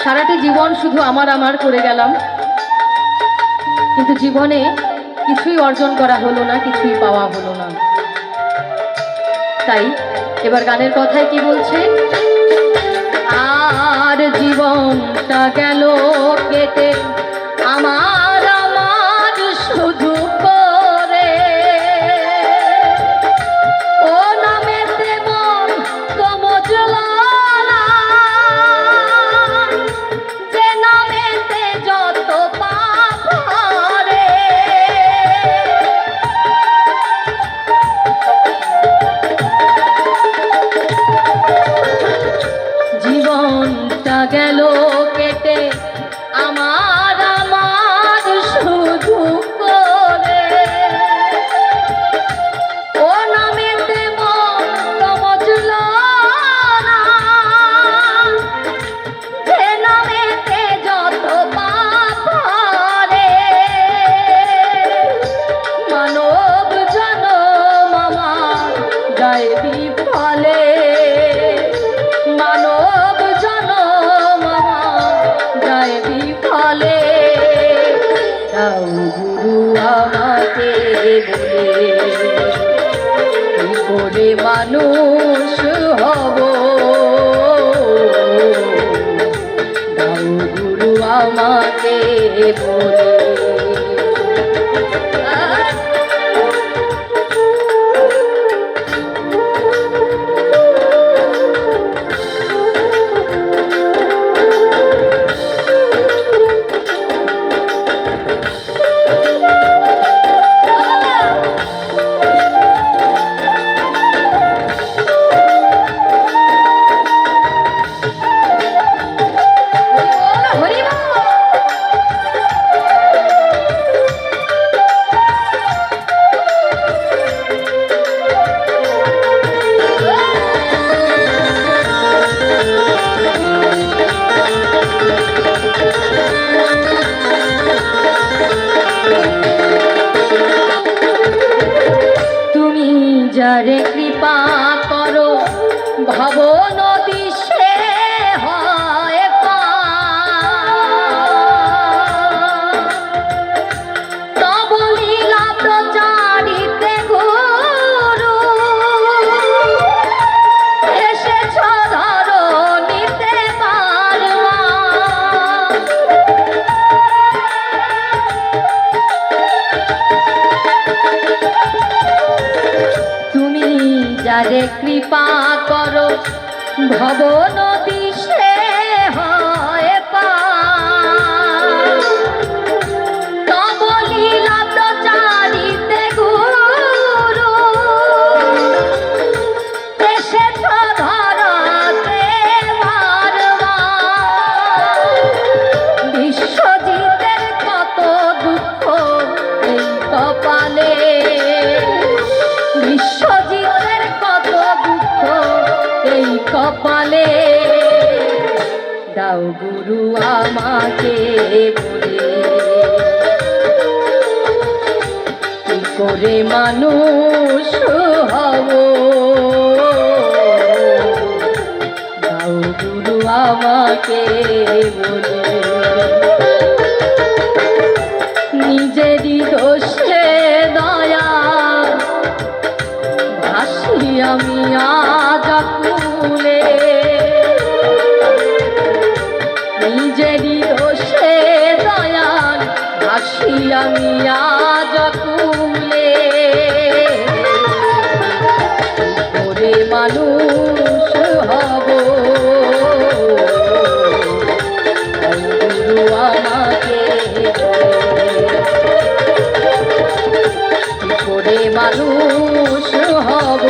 সারাটি জীবন শুধু আমার আমার করে গেলাম, কিন্তু জীবনে কিছুই অর্জন করা হলো না, কিছুই পাওয়া হলো না। তাই এবার গানের কথায় কি বলছে, আর জীবনটা গেল কেটে আমার আমার শুধু করে, ও নামেতে মন তো মজলা না, যে নামেতে যত পাপ করে। জীবনটা গেল কেটে আমার আমার শুধু করে, ও নামেতে মন তো মজলো না, যে নামেতে যত পাপ করে। মানব জনম আমার যায় বিফলে, মানব জনম আমার যায় বিফলে। দাও গুরু আমাকে বলে, কি করে মানুষ হব। দাও গুরু আমাকে বলে। যারে কৃপা করো ভব নদী সে হয় তব লীলা প্রচারিতে গুরু, এসেছ ধরণীতে বারবার। যারে কৃপা করো ভব নদী সে হয় পার, তব লীলা প্রচারিতে গুরু, এসেছ ধরাতে বারবার। বিশ্বজিতের কত দুঃখ এই কপালে, বিশ্বজিতের কত দুঃখ এই কপালে। দাও গুরু আমাকে বলে, কি করে মানুষ হব। দাও গুরু আমাকে বলে। নিজেরই দোষে দয়া ভাসি আমি আজ আকুলে, নিজেরই দোষে দয়াল ভাসি আমি আজ আকুলে। করে মানুষ হব, গুরু আমাকে করে মানুষ হব।